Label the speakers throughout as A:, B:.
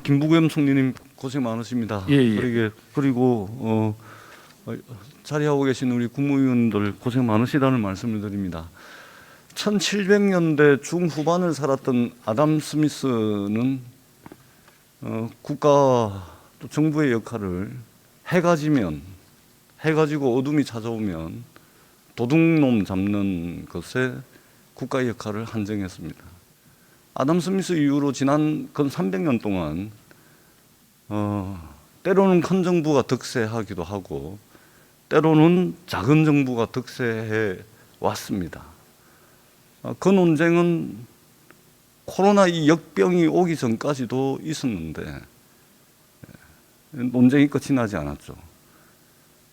A: 김부겸 총리님 고생 많으십니다.
B: 예, 예.
A: 그리고 자리하고 계신 우리 국무위원들 고생 많으시다는 말씀을 드립니다. 1700년대 중후반을 살았던 아담 스미스는 국가 또 정부의 역할을 해가 지고 어둠이 찾아오면 도둑놈 잡는 것에 국가의 역할을 한정했습니다. 아담 스미스 이후로 지난 근 300년 동안 때로는 큰 정부가 득세하기도 하고 때로는 작은 정부가 득세해 왔습니다. 그 논쟁은 코로나 이 역병이 오기 전까지도 있었는데 논쟁이 끝이 나지 않았죠.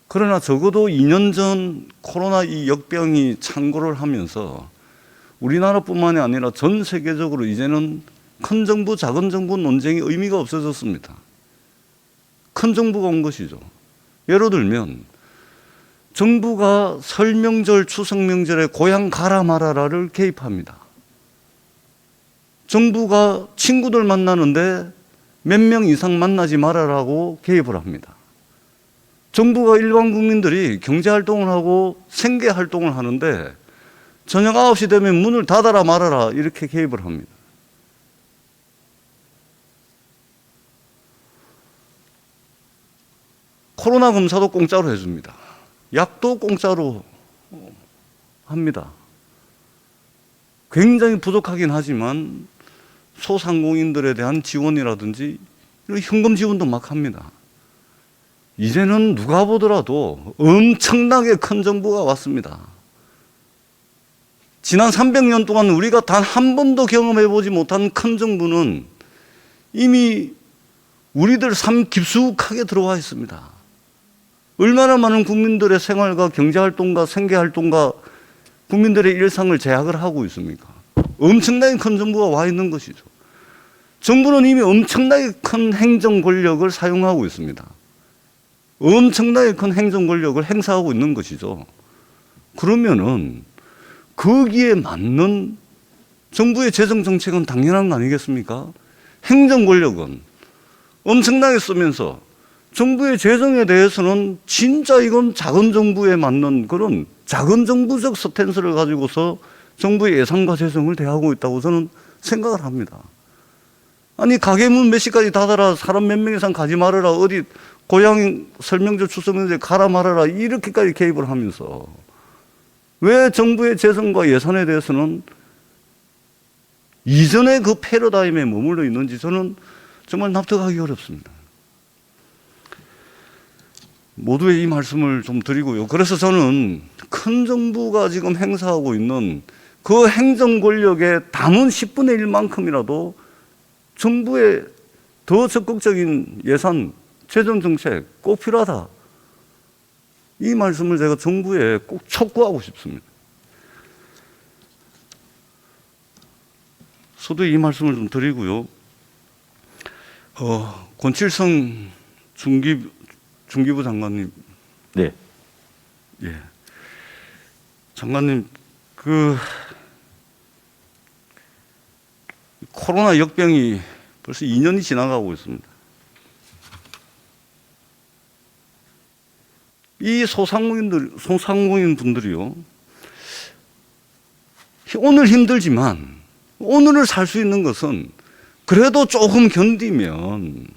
A: 그러나 적어도 2년 전 코로나 이 역병이 창궐을 하면서 우리나라뿐만이 아니라 전 세계적으로 이제는 큰 정부, 작은 정부 논쟁이 의미가 없어졌습니다. 큰 정부가 온 것이죠. 예를 들면 정부가 설 명절, 추석 명절에 고향 가라 말아라를 개입합니다. 정부가 친구들 만나는데 몇 명 이상 만나지 말아라고 개입을 합니다. 정부가 일반 국민들이 경제활동을 하고 생계활동을 하는데 저녁 9시 되면 문을 닫아라 말아라 이렇게 개입을 합니다. 코로나 검사도 공짜로 해줍니다. 약도 공짜로 합니다. 굉장히 부족하긴 하지만 소상공인들에 대한 지원이라든지 이런 현금 지원도 막 합니다. 이제는 누가 보더라도 엄청나게 큰 정부가 왔습니다. 지난 300년 동안 우리가 단 한 번도 경험해보지 못한 큰 정부는 이미 우리들 삶 깊숙하게 들어와 있습니다. 얼마나 많은 국민들의 생활과 경제활동과 생계활동과 국민들의 일상을 제약을 하고 있습니까? 엄청나게 큰 정부가 와 있는 것이죠. 정부는 이미 엄청나게 큰 행정 권력을 사용하고 있습니다. 엄청나게 큰 행정 권력을 행사하고 있는 것이죠. 그러면은 거기에 맞는 정부의 재정 정책은 당연한 거 아니겠습니까? 행정 권력은 엄청나게 쓰면서 정부의 재정에 대해서는 진짜 이건 작은 정부에 맞는 그런 작은 정부적 스탠스를 가지고서 정부의 예산과 재정을 대하고 있다고 저는 생각을 합니다. 아니 가게 문 몇 시까지 닫아라, 사람 몇 명 이상 가지 말아라, 어디 고향 설명절 추석명절 가라 말아라 이렇게까지 개입을 하면서 왜 정부의 재정과 예산에 대해서는 이전의 그 패러다임에 머물러 있는지 저는 정말 납득하기 어렵습니다. 모두의 이 말씀을 좀 드리고요. 그래서 저는 큰 정부가 지금 행사하고 있는 그 행정 권력의 담은 10분의 1만큼이라도 정부의 더 적극적인 예산, 재정 정책 꼭 필요하다. 이 말씀을 제가 정부에 꼭 촉구하고 싶습니다. 저도 이 말씀을 좀 드리고요. 권칠성 중기부 장관님.
B: 네.
A: 예. 장관님, 코로나 역병이 벌써 2년이 지나가고 있습니다. 이 소상공인 분들이요. 오늘 힘들지만 오늘을 살 수 있는 것은 그래도 조금 견디면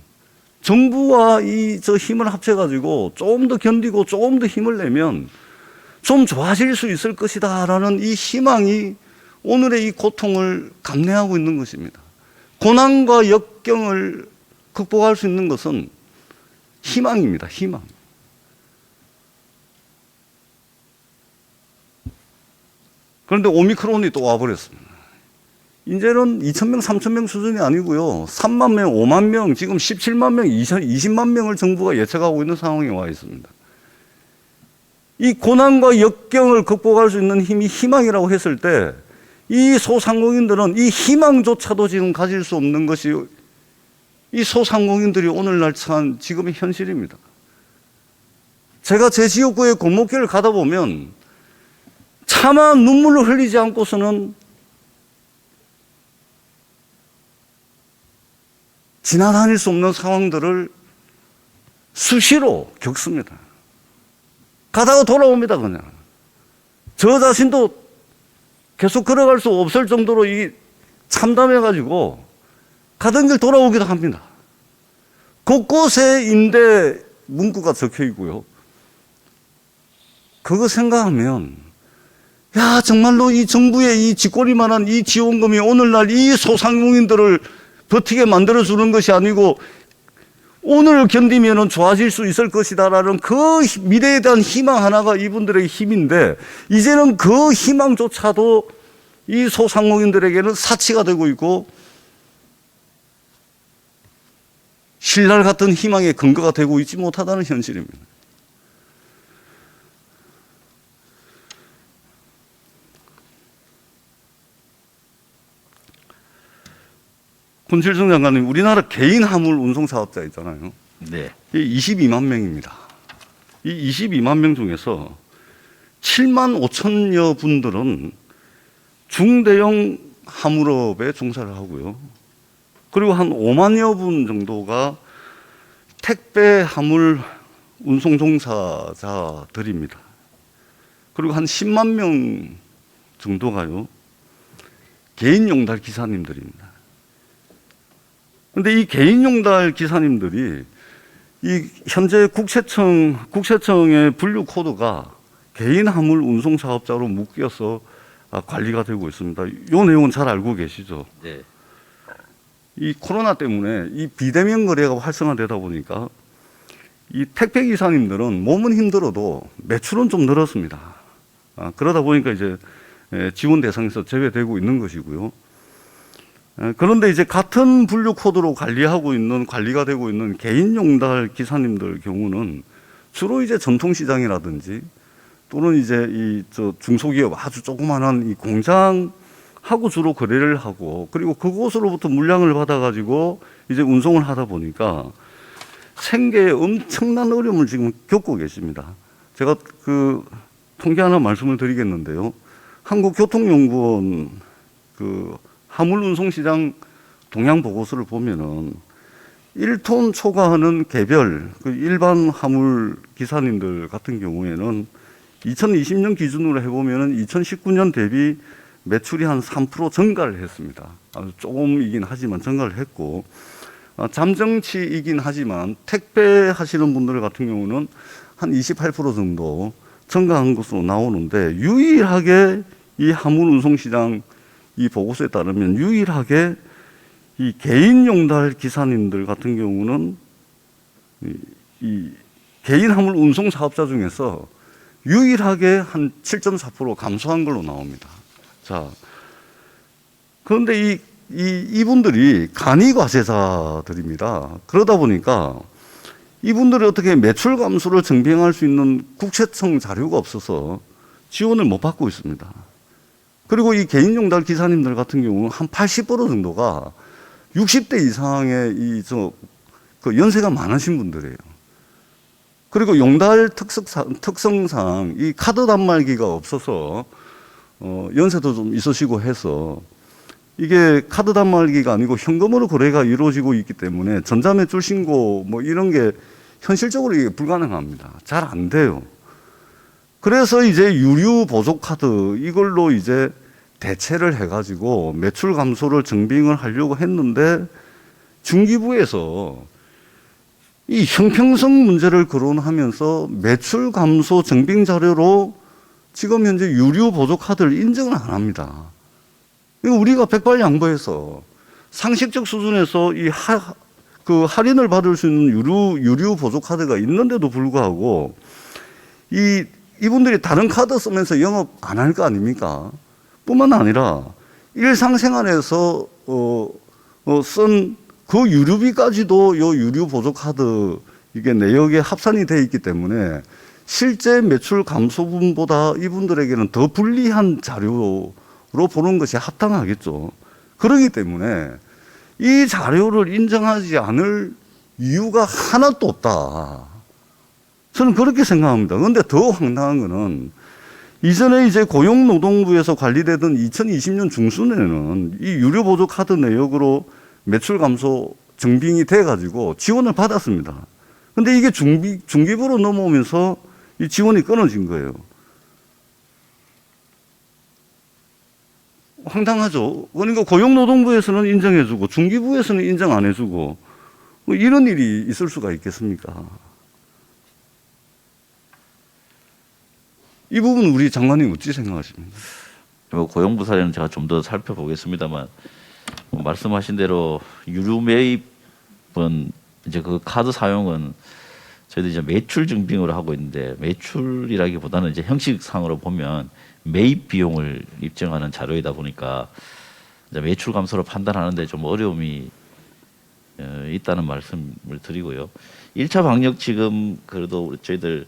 A: 정부와 저 힘을 합쳐가지고 조금 더 견디고 조금 더 힘을 내면 좀 좋아질 수 있을 것이다 라는 이 희망이 오늘의 이 고통을 감내하고 있는 것입니다. 고난과 역경을 극복할 수 있는 것은 희망입니다. 희망. 그런데 오미크론이 또 와버렸습니다. 이제는 2,000명, 3,000명 수준이 아니고요. 3만 명, 5만 명, 지금 17만 명, 20만 명을 정부가 예측하고 있는 상황에 와 있습니다. 이 고난과 역경을 극복할 수 있는 힘이 희망이라고 했을 때 이 소상공인들은 이 희망조차도 지금 가질 수 없는 것이 이 소상공인들이 오늘날 처한 지금의 현실입니다. 제가 제 지역구의 골목길을 가다 보면 차마 눈물을 흘리지 않고서는 지나다닐 수 없는 상황들을 수시로 겪습니다. 가다가 돌아옵니다, 그냥. 저 자신도 계속 걸어갈 수 없을 정도로 이 참담해가지고 가던 길 돌아오기도 합니다. 곳곳에 임대 문구가 적혀 있고요. 그거 생각하면, 야, 정말로 이 정부의 이 쥐꼬리만한 이 지원금이 오늘날 이 소상공인들을 버티게 만들어주는 것이 아니고 오늘 견디면 좋아질 수 있을 것이다라는 그 미래에 대한 희망 하나가 이분들의 힘인데, 이제는 그 희망조차도 이 소상공인들에게는 사치가 되고 있고 신랄 같은 희망의 근거가 되고 있지 못하다는 현실입니다. 권칠성 장관님, 우리나라 개인 화물 운송 사업자 있잖아요.
B: 네.
A: 이 22만 명입니다. 이 22만 명 중에서 7만 5천여 분들은 중대형 화물업에 종사를 하고요. 그리고 한 5만여 분 정도가 택배 화물 운송 종사자들입니다. 그리고 한 10만 명 정도가요, 개인 용달 기사님들입니다. 그런데 이 개인 용달 기사님들이 이 현재 국세청의 분류 코드가 개인 화물 운송 사업자로 묶여서 관리가 되고 있습니다. 이 내용은 잘 알고 계시죠?
B: 네.
A: 이 코로나 때문에 이 비대면 거래가 활성화되다 보니까 이 택배 기사님들은 몸은 힘들어도 매출은 좀 늘었습니다. 그러다 보니까 이제 지원 대상에서 제외되고 있는 것이고요. 그런데 이제 같은 분류 코드로 관리가 되고 있는 개인 용달 기사님들 경우는 주로 이제 전통시장이라든지 또는 이제 중소기업 아주 조그만한 이 공장하고 주로 거래를 하고, 그리고 그곳으로부터 물량을 받아가지고 이제 운송을 하다 보니까 생계에 엄청난 어려움을 지금 겪고 계십니다. 제가 그 통계 하나 말씀을 드리겠는데요. 한국교통연구원 그 화물운송시장 동향보고서를 보면은 1톤 초과하는 개별 그 일반 화물 기사님들 같은 경우에는 2020년 기준으로 해보면은 2019년 대비 매출이 한 3% 증가를 했습니다. 아주 조금이긴 하지만 증가를 했고, 잠정치이긴 하지만 택배 하시는 분들 같은 경우는 한 28% 정도 증가한 것으로 나오는데, 유일하게 이 화물운송시장 이 보고서에 따르면 유일하게 이 개인 용달 기사님들 같은 경우는 이 개인 화물 운송 사업자 중에서 유일하게 한 7.4% 감소한 걸로 나옵니다. 자, 그런데 이분들이 간이과세자들입니다. 그러다 보니까 이분들이 어떻게 매출 감소를 증빙할 수 있는 국세청 자료가 없어서 지원을 못 받고 있습니다. 그리고 이 개인 용달 기사님들 같은 경우는 한 80% 정도가 60대 이상의 그 연세가 많으신 분들이에요. 그리고 용달 특성상 이 카드 단말기가 없어서 연세도 좀 있으시고 해서 이게 카드 단말기가 아니고 현금으로 거래가 이루어지고 있기 때문에 전자매출 신고 뭐 이런 게 현실적으로 이게 불가능합니다. 잘 안 돼요. 그래서 이제 유류 보조카드 이걸로 이제 대체를 해가지고 매출 감소를 증빙을 하려고 했는데, 중기부에서 이 형평성 문제를 거론하면서 매출 감소 증빙 자료로 지금 현재 유류 보조카드를 인정을 안 합니다. 이거 우리가 백발양보해서 상식적 수준에서 그 할인을 받을 수 있는 유류 보조카드가 있는데도 불구하고 이분들이 다른 카드 쓰면서 영업 안 할 거 아닙니까? 뿐만 아니라 일상생활에서 쓴 그 유류비까지도 요 유류 보조카드 이게 내역에 합산이 되어 있기 때문에 실제 매출 감소분보다 이분들에게는 더 불리한 자료로 보는 것이 합당하겠죠. 그렇기 때문에 이 자료를 인정하지 않을 이유가 하나도 없다. 저는 그렇게 생각합니다. 그런데 더 황당한 거는 이전에 이제 고용노동부에서 관리되던 2020년 중순에는 이 유료보조카드 내역으로 매출 감소 정빙이 돼가지고 지원을 받았습니다. 근데 이게 중기부로 넘어오면서 이 지원이 끊어진 거예요. 황당하죠. 그러니까 고용노동부에서는 인정해주고 중기부에서는 인정 안 해주고 뭐 이런 일이 있을 수가 있겠습니까? 이 부분 우리 장관님 어찌 생각하십니까?
B: 고용부 사례는 제가 좀 더 살펴보겠습니다만 말씀하신 대로 유료 매입은 이제 그 카드 사용은 저희들이 이제 매출 증빙으로 하고 있는데 매출이라기보다는 이제 형식상으로 보면 매입 비용을 입증하는 자료이다 보니까 이제 매출 감소를 판단하는데 좀 어려움이 있다는 말씀을 드리고요. 1차 방역 지금 그래도 저희들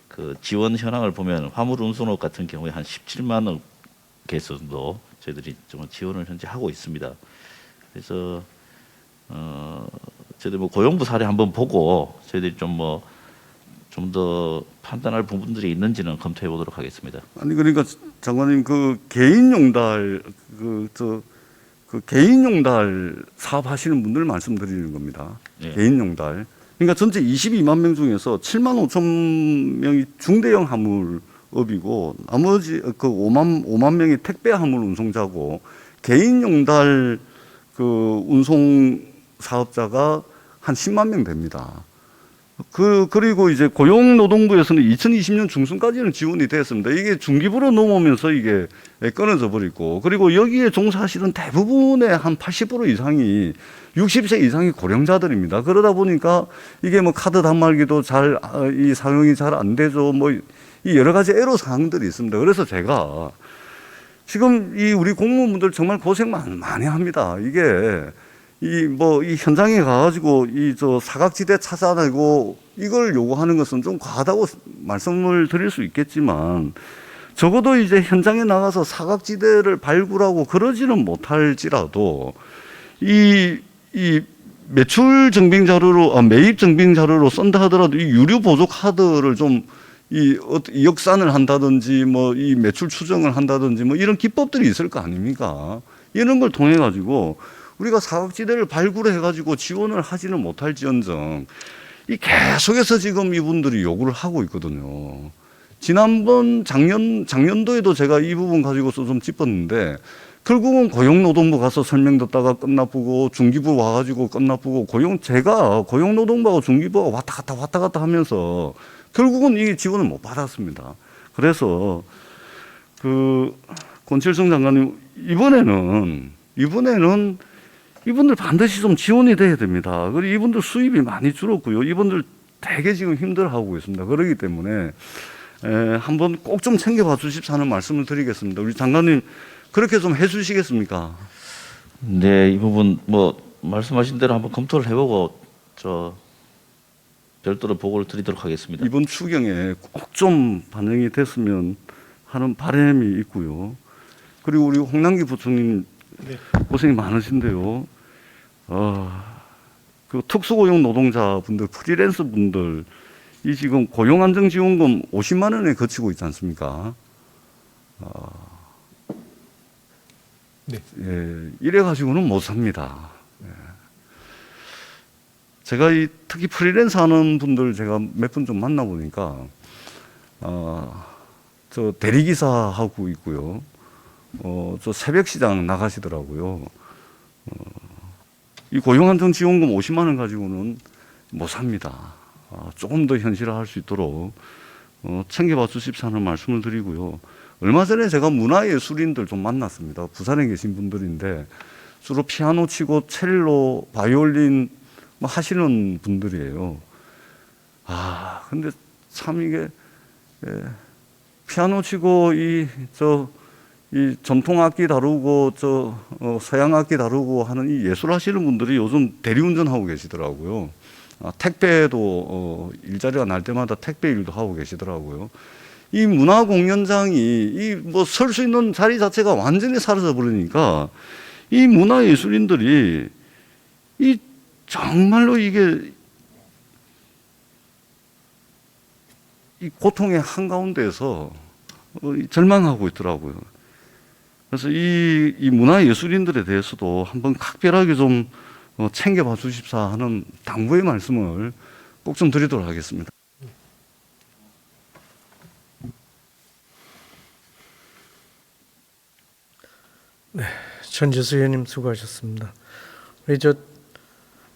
B: 그 지원 현황을 보면 화물 운송업 같은 경우에 한 17만 원 개수도 저희들이 좀 지원을 현재 하고 있습니다. 그래서 저희들 뭐 고용부 사례 한번 보고 저희들이 좀 더 판단할 부분들이 있는지는 검토해 보도록 하겠습니다.
A: 아니 그러니까 장관님 그 개인 용달 그 개인 용달 사업하시는 분들 말씀드리는 겁니다.
B: 예.
A: 개인 용달. 그러니까 전체 22만 명 중에서 7만 5천 명이 중대형 화물업이고 나머지 그 5만 명이 택배 화물 운송자고 개인 용달 그 운송 사업자가 한 10만 명 됩니다. 그리고 이제 고용노동부에서는 2020년 중순까지는 지원이 됐습니다. 이게 중기부로 넘어오면서 이게 끊어져 버리고, 그리고 여기에 종사하시는 대부분의 한 80% 이상이 60세 이상의 고령자들입니다. 그러다 보니까 이게 뭐 카드 단말기도 이 사용이 잘 안 되죠. 뭐 이 여러 가지 애로 사항들이 있습니다. 그래서 제가 지금 이 우리 공무원분들 정말 고생 많이 합니다. 이게 이 현장에 가가지고 사각지대 찾아내고 이걸 요구하는 것은 좀 과하다고 말씀을 드릴 수 있겠지만 적어도 이제 현장에 나가서 사각지대를 발굴하고 그러지는 못할지라도 이 매출 증빙 자료로, 매입 증빙 자료로 쓴다 하더라도 이 유료 보조 카드를 좀 역산을 한다든지 이 매출 추정을 한다든지 이런 기법들이 있을 거 아닙니까? 이런 걸 통해 가지고 우리가 사각지대를 발굴해가지고 지원을 하지는 못할지언정 이 계속해서 지금 이분들이 요구를 하고 있거든요. 지난번 작년도에도 제가 이 부분 가지고서 좀 짚었는데 결국은 고용노동부 가서 설명 듣다가 끝나보고 중기부 와가지고 끝나보고 제가 고용노동부하고 중기부가 왔다 갔다 하면서 결국은 이 지원을 못 받았습니다. 그래서 권칠성 장관님 이번에는 이분들 반드시 좀 지원이 돼야 됩니다. 그리고 이분들 수입이 많이 줄었고요. 이분들 되게 지금 힘들어하고 있습니다. 그렇기 때문에 한번 꼭 좀 챙겨봐 주십사는 말씀을 드리겠습니다. 우리 장관님 그렇게 좀 해주시겠습니까?
B: 네, 이 부분 말씀하신 대로 한번 검토를 해보고 별도로 보고를 드리도록 하겠습니다.
A: 이번 추경에 꼭 좀 반영이 됐으면 하는 바람이 있고요. 그리고 우리 홍남기 부총님 네. 고생이 많으신데요. 그 특수고용 노동자분들, 프리랜서 분들, 이 지금 고용안정지원금 50만 원에 거치고 있지 않습니까? 네. 예, 이래가지고는 못 삽니다. 예. 제가 특히 프리랜서 하는 분들 제가 몇 분 좀 만나보니까, 저 대리기사 하고 있고요. 저 새벽 시장 나가시더라고요. 이 고용안정지원금 50만 원 가지고는 못 삽니다. 조금 더 현실화할 수 있도록 챙겨봐 주십사는 말씀을 드리고요. 얼마 전에 제가 문화예술인들 좀 만났습니다. 부산에 계신 분들인데 주로 피아노 치고 첼로, 바이올린 하시는 분들이에요. 근데 참 이게 피아노 치고 이 전통 악기 다루고 서양 악기 다루고 하는 이 예술 하시는 분들이 요즘 대리운전하고 계시더라고요. 택배도 일자리가 날 때마다 택배 일도 하고 계시더라고요. 이 문화 공연장이 설 수 있는 자리 자체가 완전히 사라져 버리니까 이 문화 예술인들이 정말로 이게 이 고통의 한가운데에서 절망하고 있더라고요. 그래서 이 문화 예술인들에 대해서도 한번 각별하게 좀 챙겨봐 주십사 하는 당부의 말씀을 꼭 좀 드리도록 하겠습니다.
C: 전재수 의원님 수고하셨습니다. 우리 저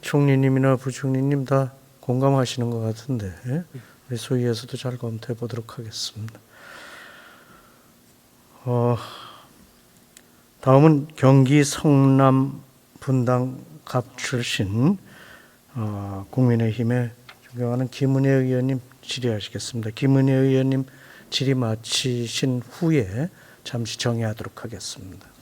C: 총리님이나 부총리님 다 공감하시는 것 같은데 우리 소위에서도 잘 검토해 보도록 하겠습니다. 다음은 경기 성남 분당 갑 출신 국민의힘의 존경하는 김은혜 의원님 질의하시겠습니다. 김은혜 의원님 질의 마치신 후에 잠시 정의하도록 하겠습니다.